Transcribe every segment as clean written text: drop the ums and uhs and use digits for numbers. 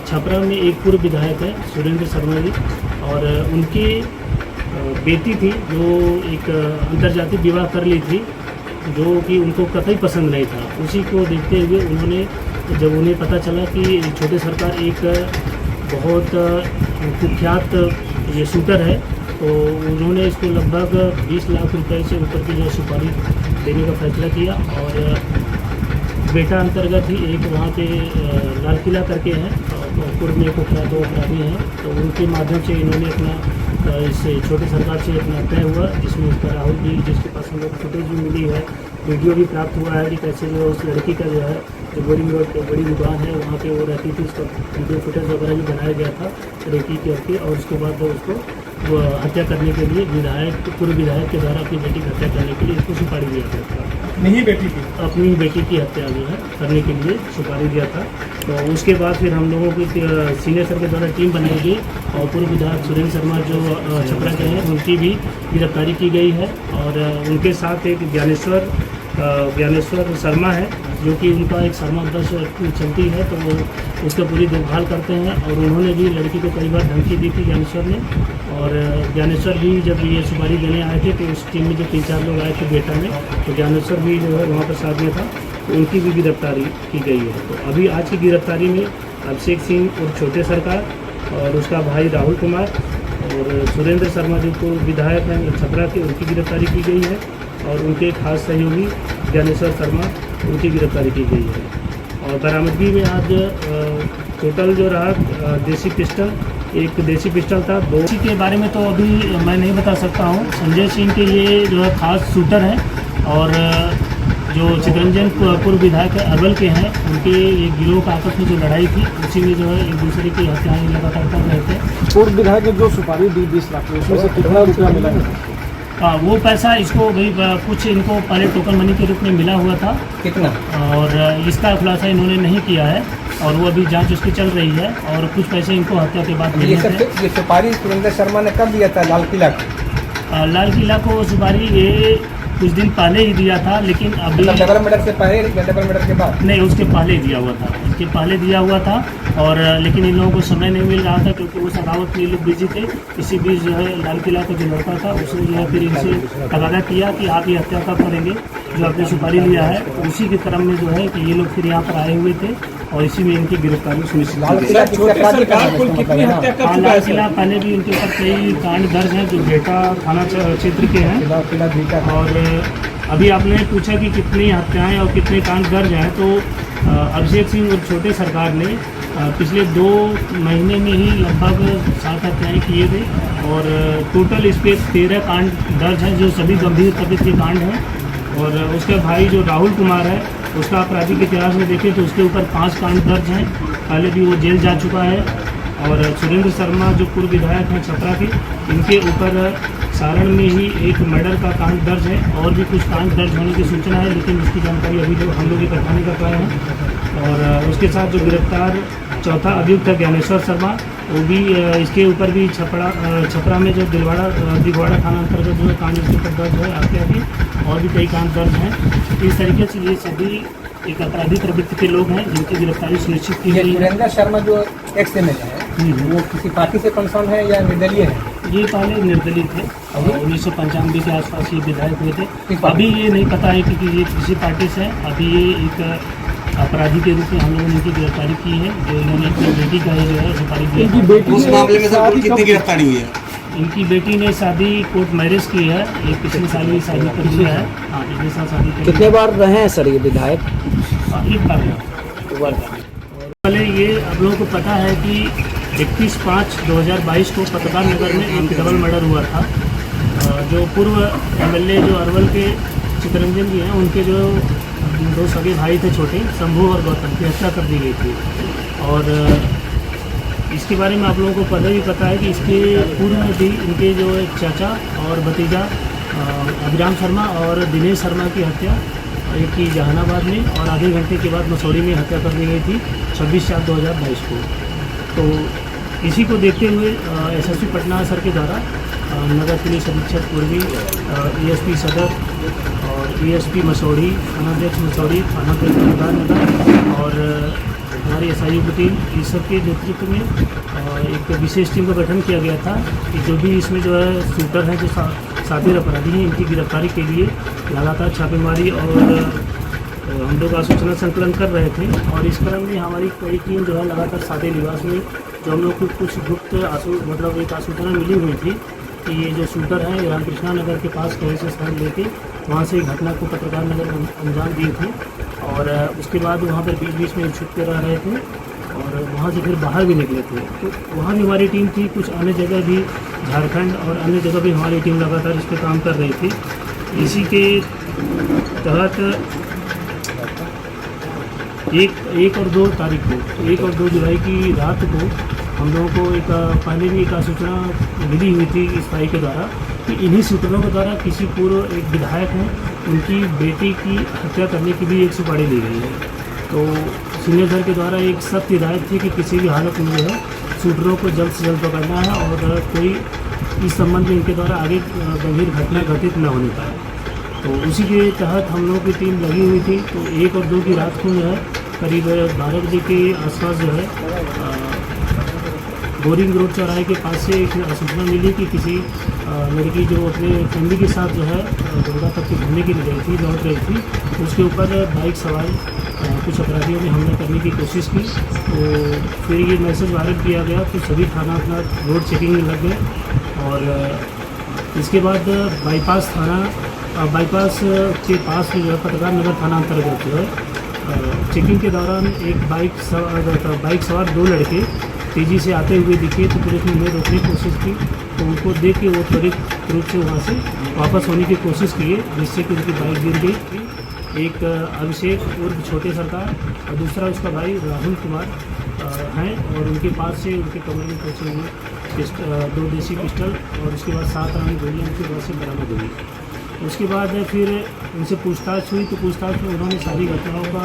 छपरा में एक पूर्व विधायक है सुरेंद्र शर्मा जी, और उनकी बेटी थी जो एक अंतर्जातीय विवाह कर ली थी, जो कि उनको कतई पसंद नहीं था। उसी को देखते हुए उन्होंने, जब उन्हें पता चला कि छोटे सरकार एक बहुत कुख्यात ये शूटर है, तो उन्होंने इसको लगभग 20 लाख रुपए से ऊपर की जो सुपारी देने का फैसला किया। और बेटा अंतर्गत ही एक वहाँ पे लाल किला करके हैं, पूर्व में कुख्यात 2 अपराधी हैं, तो उनके माध्यम से इन्होंने अपना इस छोटे सरकार से अपना तय हुआ, जिसमें उसका राहुल जी, जिसके पास हम लोग फुटेज भी मिली है, वीडियो भी प्राप्त हुआ है कि कैसे जो उस लड़की का जो है जो बोरिंग रोड पर बड़ी दुकान है वहाँ पे वो रहती थी, उसका वीडियो फुटेज वगैरह भी बनाया गया था रेकी करके, और उसके बाद उसको वो हत्या करने के लिए पूर्व विधायक के द्वारा अपनी बेटी की हत्या करने के लिए इसको सुपारी दिया गया था। नहीं बेटी की, अपनी बेटी की हत्या जो है करने के लिए सुपारी दिया था। तो उसके बाद फिर हम लोगों की सीनियर सर के द्वारा टीम बनाई गई, और पूर्व विधायक सुरेंद्र शर्मा जो छपरा के हैं उनकी भी गिरफ्तारी की गई है। और उनके साथ एक ज्ञानेश्वर शर्मा है, जो कि उनका एक शर्मा बस चलती है, तो वो उसका पूरी देखभाल करते हैं। और उन्होंने भी लड़की को कई बार धमकी दी थी ज्ञानेश्वर ने, और ज्ञानेश्वर भी जब ये सुपारी देने आए थे तो उस टीम में जो 3-4 लोग आए थे बेटा में, तो ज्ञानेश्वर भी जो है वहाँ पर साथ में था, तो उनकी भी गिरफ्तारी की गई है। तो अभी आज की गिरफ्तारी में अभिषेक सिंह और छोटे सरकार और उसका भाई राहुल कुमार और सुरेंद्र शर्मा जो को विधायक हैं छपरा के, उनकी गिरफ्तारी की गई है, और उनके खास सहयोगी ज्ञानेश्वर शर्मा, उनकी गिरफ्तारी की गई है। और बरामदगी में आज टोटल जो रहा देसी पिस्टल, एक देसी पिस्टल था, 2 के बारे में तो अभी मैं नहीं बता सकता हूँ। संजय सिंह के ये जो है खास शूटर हैं, और जो चितरंजन पूर्व विधायक अरवल के हैं, उनके ये गिरोह का आपस में जो लड़ाई थी उसी में जो है एक दूसरे की हत्याएँ लगातार कर रहे थे। पूर्व विधायक ने जो सुपारी दी 20 लाख, उसमें से कितना रुपया मिला है? वो पैसा इसको भाई कुछ इनको पहले टोकन मनी के रूप में मिला हुआ था, कितना, और इसका खुलासा इन्होंने नहीं किया है, और वो अभी जांच उसकी चल रही है। और कुछ पैसे इनको हत्या के बाद मिले थे। ये सुपारी सुरेंद्र शर्मा ने कब दिया था लाल किला? लाल किला को सुपारी ये कुछ दिन पहले ही दिया था, लेकिन अभी डबल मर्डर से पहले या डबल मर्डर के बाद? नहीं, उसके पहले दिया हुआ था, उसके पहले दिया हुआ था। और लेकिन इन लोगों को समय नहीं मिल रहा था, क्योंकि वो सदावत में लोग बिजी थे। इसी बीच जो है लाल किला का जो लड़का था उसने जो है फिर इनसे तबादला किया कि आप ये हत्या कब करेंगे, जो आपने सुपारी लिया है। तो उसी के क्रम में जो है कि ये लोग फिर यहाँ पर आए हुए थे, और इसी में इनकी गिरफ्तारी सुनिश्चित की गई। लाल किला पहले भी उनके ऊपर कई कांड दर्ज हैं जो बेटा थाना क्षेत्र के हैं। और अभी आपने पूछा कि कितनी हत्याएं और कितने कांड दर्ज हैं, तो अभिषेक सिंह और छोटे सरकार ने पिछले 2 महीने में ही लगभग 7 हत्याएँ किए थे, और टोटल इस पर 13 कांड दर्ज हैं, जो सभी गंभीर तबीयत के कांड हैं। और उसके भाई जो राहुल कुमार है, उसका आपराधिक इतिहास में देखें तो उसके ऊपर 5 कांड दर्ज हैं, पहले भी वो जेल जा चुका है। और सुरेंद्र शर्मा जो पूर्व विधायक हैं छपरा के, इनके ऊपर सारण में ही एक मर्डर का कांड दर्ज है, और भी कुछ कांड दर्ज होने की सूचना है, लेकिन उसकी जानकारी अभी जो हम लोग इकट्ठा नहीं कर पाए हैं। और उसके साथ जो गिरफ्तार चौथा अभियुक्त है ज्ञानेश्वर शर्मा, वो भी इसके ऊपर भी छपरा में जो दिगवाड़ा थाना अंतर्गत जो कांड इसके ऊपर दर्ज है हत्या की, और भी कई कांड दर्ज हैं। इस तरीके से ये सभी एक अपराधी प्रवृत्ति के लोग हैं जिनकी गिरफ्तारी सुनिश्चित की गई है। सुरेंद्र शर्मा जो एक्स एमएलए है, वो किसी पार्टी से कंसर्न है या निर्दलीय है? ये पहले निर्दलीय थे, 1995 के आसपास ये विधायक हुए थे। अभी ये नहीं पता है कि ये किसी पार्टी से है। अभी ये एक अपराधी के रूप में हम लोगों ने इनकी गिरफ्तारी की है, जो इन्होंने अपनी बेटी का जो है सुपारी दिया। उस मामले में सर कितनी गिरफ्तारी हुई है? इनकी बेटी ने शादी कोर्ट मैरिज की है, ये पिछले साल ही शादी कर ली है। हाँ, पिछले साल शादी कर। कितने बार रहे हैं सर ये विधायक? एक बार पहले ये आप लोगों को पता है कि 31/5/2022 को पत्रकार नगर में एक डबल मर्डर हुआ था। जो पूर्व एमएलए जो अरवल के चितरंजन जी हैं, उनके जो 2 सगे भाई थे छोटे, शंभू और गौतम, की हत्या कर दी गई थी। और इसके बारे में आप लोगों को पहले भी पता है कि इसके पूर्व में भी इनके जो एक चाचा और भतीजा अभिराम शर्मा और दिनेश शर्मा की हत्या एक की जहानाबाद में, और आधे घंटे के बाद मसौड़ी में हत्या कर दी गई थी 26/4/2022 को। तो इसी को देखते हुए एसएसपी पटना सर के द्वारा नगर पुलिस अधीक्षक पूर्वी, एएसपी सदर और एएसपी मसौड़ी, थानाध्यक्ष मसौड़ी, थानाध्यक्ष नगर और हमारी SIU की टीम, इस सब के नेतृत्व में एक विशेष टीम का गठन किया गया था कि जो भी इसमें जो है शूटर हैं, जो शातिर अपराधी हैं, इनकी गिरफ्तारी के लिए लगातार छापेमारी और हम लोग सूचना संकलन कर रहे थे। और इस क्रम में हमारी कई टीम जो है लगातार सादे निवास में जो हम लोग को कुछ गुप्त मतलब एक सूचना मिली हुई थी कि ये जो शूटर हैं रामकृष्णा नगर के पास कहीं से स्थान लेके वहाँ से घटना को पत्रकार नगर अंजाम दिए थे। और उसके बाद वहाँ पर बीच बीच में छुप कर रह रहे थे और वहाँ से फिर बाहर भी निकले थे। तो वहाँ भी हमारी टीम थी, कुछ अन्य जगह भी झारखंड और अन्य जगह भी हमारी टीम लगातार इस पर काम कर रही थी। इसी के तहत 1 और 2 तारीख को 1 और 2 जुलाई की रात को हम लोगों को एक पहले भी एक सूचना मिली हुई थी इस भाई के द्वारा कि इन्हीं सूत्रों के द्वारा किसी पूर्व एक विधायक हैं, उनकी बेटी की हत्या करने की भी एक सुपारी ली गई है। तो सीनियर सर के द्वारा एक सख्त हिदायत थी कि किसी भी हालत में जो है शूटरों को जल्द से जल्द पकड़ना है और कोई इस संबंध में इनके द्वारा आगे गंभीर घटना घटित न होने पाए। तो उसी के तहत हम लोगों की टीम लगी हुई थी। तो 1 और 2 की रात को जो है करीब 12 बजे के आसपास जो है बोरिंग रोड चौराहे के पास से एक सूचना मिली कि किसी लड़की जो अपने फैमिली के साथ जो है दुर्गा तक के घूमने के लिए गई थी, लौट रही थी, उसके ऊपर बाइक सवार कुछ अपराधियों ने हमला करने की कोशिश की। तो फिर ये मैसेज वायरल किया गया तो सभी थाना अपना रोड चेकिंग में लग गए। और इसके बाद बाईपास के पास में जो है पत्रकार नगर थाना अंतर्गत जो है चेकिंग के दौरान एक बाइक सवार 2 लड़के तेज़ी से आते हुए दिखे। तो पुलिस ने उन्हें रोकने की कोशिश की तो उनको देख के वो त्वरित रूप से वहाँ से वापस होने की कोशिश किए, जिससे कि उनकी बाइक गिर गई। एक अभिषेक उर्फ छोटे सरकार और दूसरा उसका भाई राहुल कुमार हैं और उनके पास से उनके कमरे में पहुँचे हुए 2 देसी पिस्टल और उसके बाद 7 राउंड गोलियाँ उनके पास से बरामद हुई। उसके बाद फिर उनसे पूछताछ हुई तो पूछताछ में उन्होंने सारी घटनाओं का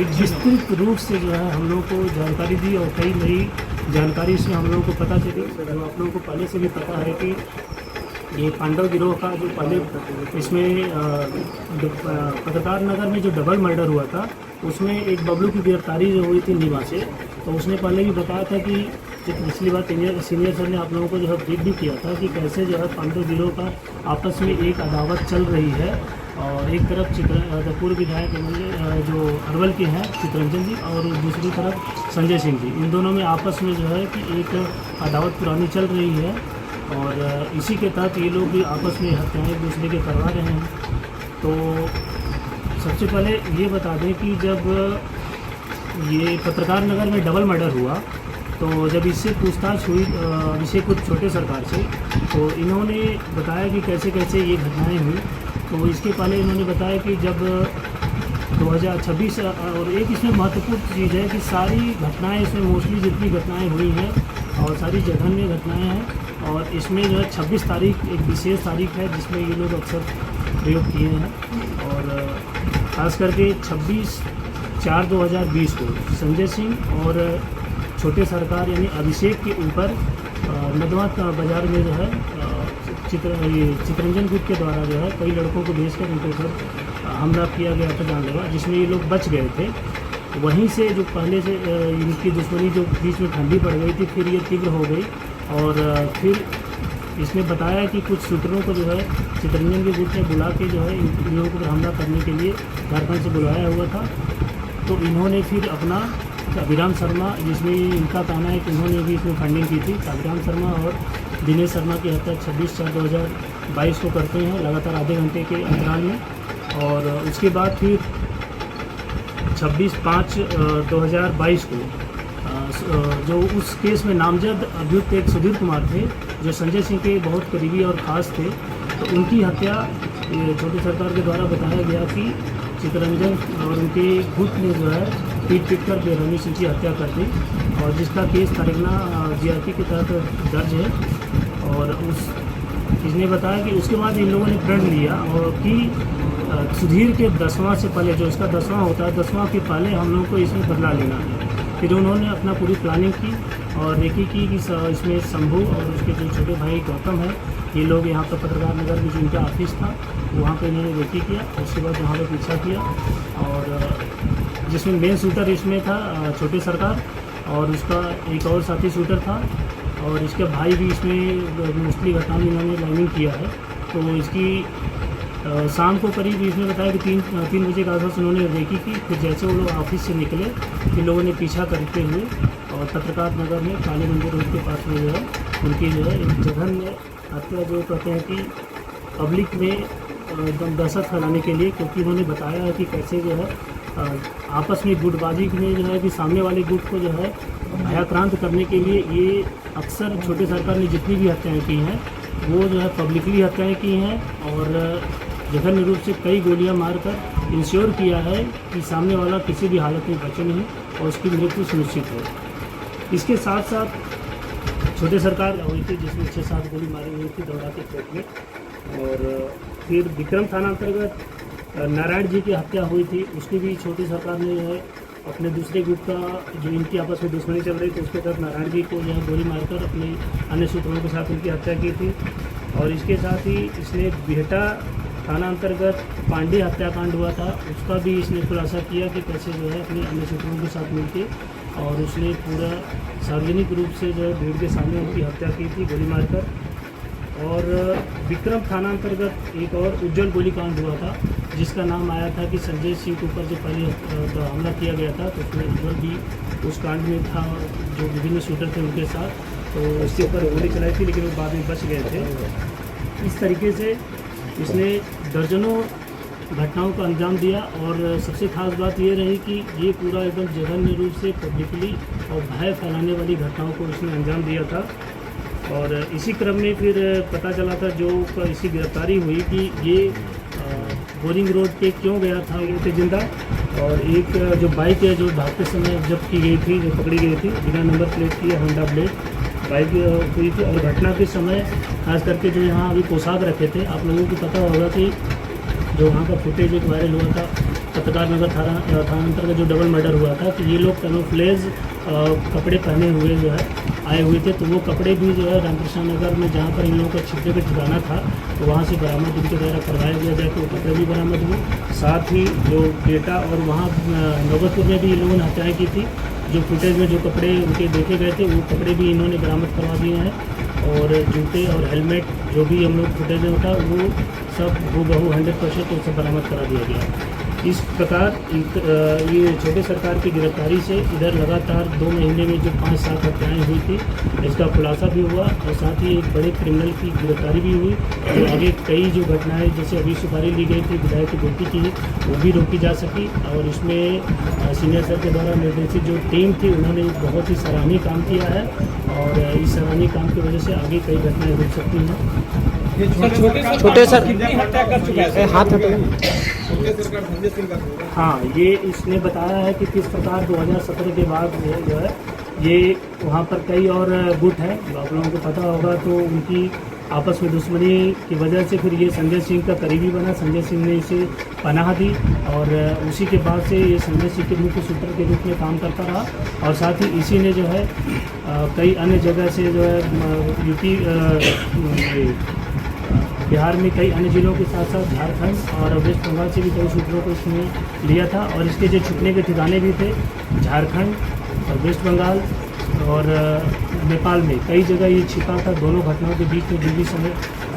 एक विस्तृत रूप से जो है हम लोग को जानकारी दी और कई नई जानकारी इसमें हम लोगों को पता चली। जो आप लोगों को पहले से भी पता है कि ये पांडव गिरोह का जो पहले इसमें पत्रकार नगर में जो डबल मर्डर हुआ था उसमें एक बबलू की गिरफ्तारी जो हुई थी नीमा से। तो उसने पहले भी बताया था कि पिछली बार सीनियर सर ने आप लोगों को जो है ब्रीफ भी किया था कि कैसे जो है पांडव गिरोह का आपस में एक अदावत चल रही है। और एक तरफ पूर्व विधायक जो अरवल के हैं चितरंजन जी और दूसरी तरफ संजय सिंह जी, इन दोनों में आपस में जो है कि एक अदावत पुरानी चल रही है। और इसी के तहत ये लोग भी आपस में हत्याएं एक दूसरे के करवा रहे हैं। तो सबसे पहले ये बता दें कि जब ये पत्रकार नगर में डबल मर्डर हुआ तो जब इससे पूछताछ हुई अभिषेक कुछ छोटे सरकार से, तो इन्होंने बताया कि कैसे कैसे ये घटनाएं हुई। तो इसके पहले इन्होंने बताया कि जब 2026 और एक इसमें महत्वपूर्ण चीज़ है कि सारी घटनाएं इसमें मोस्टली जितनी घटनाएं हुई हैं और सारी जघन्य घटनाएं हैं और इसमें जो है 26 तारीख एक विशेष तारीख है जिसमें ये लोग अक्सर प्रयोग किए हैं। और ख़ास करके 26/4/2020 को संजय सिंह और छोटे सरकार यानी अभिषेक के ऊपर नदवा बाज़ार में जो है चितरंजन गुट के द्वारा जो है कई लड़कों को भेजकर इनके ऊपर हमला किया गया था जानलेवा, जिसमें ये लोग बच गए थे। वहीं से जो पहले से इनकी दुश्मनी जो बीच में ठंडी पड़ गई थी फिर ये तीव्र हो गई। और फिर इसने बताया कि कुछ शूटरों को जो है चितरंजन के गुट ने बुला के जो है इन लोगों पर हमला करने के लिए झारखंड से बुलाया हुआ था। तो इन्होंने फिर अपना अभिराम शर्मा, जिसमें इनका कहना है कि इन्होंने भी इसमें फंडिंग की थी, अभिराम शर्मा और दिनेश शर्मा की हत्या 26/4/2022 को करते हैं लगातार आधे घंटे के अंतराल में। और उसके बाद फिर 26/5/2022 को जो उस केस में नामजद अभियुक्त एक सुधीर कुमार थे जो संजय सिंह के बहुत करीबी और ख़ास थे, तो उनकी हत्या छोटी सरकार के द्वारा बताया गया कि चितरंजन और उनके गुट ने जो है पीट कर बेरहमी से उनकी हत्या कर दी और जिसका केस तारिगना GRP के तहत दर्ज है। और इसने बताया कि उसके बाद इन लोगों ने प्रण लिया और कि सुधीर के 10वां से पहले जो इसका 10वां होता है 10वां के पहले हम लोगों को इसमें बदला लेना है। फिर उन्होंने अपना पूरी प्लानिंग की और रेकी की कि इसमें शंभू और उसके जो छोटे भाई गौतम है ये लोग यहाँ पर पत्रकार नगर में जो इनका ऑफिस था वहाँ पे इन्होंने रेकी किया और उसके बाद वहाँ पर पीछा किया और जिसमें मेन शूटर इसमें था छोटे सरकार, और उसका एक और साथी शूटर था, और इसके भाई भी इसमें मोस्टली घटना में इन्होंने लाइनिंग किया है। तो इसकी शाम को करीब इसमें बताया कि तीन बजे के आसपास उन्होंने रेकी की। फिर जैसे वो लोग ऑफिस से निकले, फिर लोगों ने पीछा करते हुए और पत्रकार नगर में काली मंदिर रोड के पास में जो है उनकी जो है एक जघन्य हत्या, जो कहते हैं कि पब्लिक में एकदम दहशत फैलाने के लिए, क्योंकि उन्होंने बताया है कि कैसे जो है आपस में गुटबाजी में जो है कि सामने वाले गुट को जो है भयाक्रांत करने के लिए ये अक्सर छोटे सरकार ने जितनी भी हत्याएँ की हैं वो जो है पब्लिकली हत्याएँ की हैं, और जघन्य रूप से कई गोलियां मारकर इंश्योर किया है कि सामने वाला किसी भी हालत में बचे नहीं और उसकी मृत्यु सुनिश्चित हो। इसके साथ साथ छोटे सरकार हुई थी जिसमें 6-7 गोली मारी हुई थी दौड़ा के पेट में, और फिर विक्रम थाना अंतर्गत नारायण जी की हत्या हुई थी, उसकी भी छोटी सरकार ने जो है अपने दूसरे ग्रुप का जो इनकी आपस में दुश्मनी चल रही थी उसके तहत नारायण जी को जो है गोली मारकर अपने अन्य सूत्रों के साथ उनकी हत्या की थी। और इसके साथ ही इसने बिहटा थाना अंतर्गत पांडे हत्याकांड हुआ था, उसका भी इसने खुलासा किया कि कैसे जो है अपने अन्य सूत्रों के साथ मिलकर और उसने पूरा सार्वजनिक रूप से जो है भीड़ के सामने उनकी हत्या की थी गोली मारकर। और विक्रम थाना अंतर्गत एक और उज्जवल गोलीकांड हुआ था जिसका नाम आया था कि संजय सिंह के ऊपर जो पहले हमला किया गया था, तो उसमें उज्जवल भी उस कांड में था, जो विभिन्न शूटर थे उनके साथ, तो उसके ऊपर गोली चलाई थी लेकिन वो बाद में बच गए थे। इस तरीके से इसने दर्जनों घटनाओं को अंजाम दिया, और सबसे खास बात ये रही कि ये पूरा एकदम जघन्य रूप से पब्लिकली और भय फैलाने वाली घटनाओं को इसने अंजाम दिया था। और इसी क्रम में फिर पता चला था जो इसकी गिरफ्तारी हुई कि ये बोरिंग रोड पे क्यों गया था ये थे जिंदा, और एक जो बाइक है जो भागते समय जब्त की गई थी, जो पकड़ी गई थी बिना नंबर प्लेट की होंडा ब्लेड बाइक हुई थी। और घटना के समय खास करके जो यहाँ अभी पोशाक रखे थे, आप लोगों को पता होगा कि जो वहाँ का फुटेज एक वायरल हुआ था पत्रकार नगर थाना अंतर्गत जो डबल मर्डर हुआ था, कि ये लोग कैमोफ्लेज कपड़े पहने हुए जो है आए हुए थे, तो वो कपड़े भी जो है रामकृष्ण नगर में जहाँ पर इन लोगों का छिपने का ठिकाना था तो वहाँ से बरामद इनके द्वारा करवाया गया जाए, तो वो कपड़े भी बरामद हुए। साथ ही जो डेटा और वहाँ नौबतपुर में भी इन लोगों ने हत्याएँ की थी, जो फुटेज में जो कपड़े उनके देखे गए थे वो कपड़े भी इन्होंने बरामद करवा दिए हैं, और जूते और हेलमेट जो भी हम लोग फुटेज में था वो सब हूबहू 100% तो सब बरामद करा दिया गया। इस प्रकार ये छोटे सरकार की गिरफ्तारी से इधर लगातार 2 महीने में जो 5-7 हत्याएँ हुई थी इसका खुलासा भी हुआ, और साथ ही एक बड़े क्रिमिनल की गिरफ्तारी भी हुई। और आगे कई जो घटनाएं जैसे अभी सुपारी ली गई थी विधायक की बेटी की, वो भी रोकी जा सकी, और इसमें सीनियर सर के द्वारा निर्देशित जो टीम थी उन्होंने बहुत ही सराहनीय काम किया है, और इस सराहनीय काम की वजह से आगे कई घटनाएँ रुक सकती हैं। छोटे सर हत्या कर चुका है हाथ हटो। छोटे सरकार संजय सिंह का। हाँ, ये इसने बताया है कि किस प्रकार 2017 के बाद जो है ये वहाँ पर कई और गुट हैं, आप लोगों को पता होगा, तो उनकी आपस में दुश्मनी की वजह से फिर ये संजय सिंह का करीबी बना। संजय सिंह ने इसे पनाह दी, और उसी के बाद से ये संजय सिंह के मुख्य शूटर के रूप में काम करता रहा, और साथ ही इसी ने जो है कई अन्य जगह से जो है यूपी बिहार में कई अन्य जिलों के साथ साथ झारखंड और वेस्ट बंगाल से भी कई शूटरों को इसने लिया था, और इसके जो छुपने के ठिकाने भी थे झारखंड और वेस्ट बंगाल और नेपाल में कई जगह ये छिपा था। दोनों घटनाओं के बीच में जो भी समय था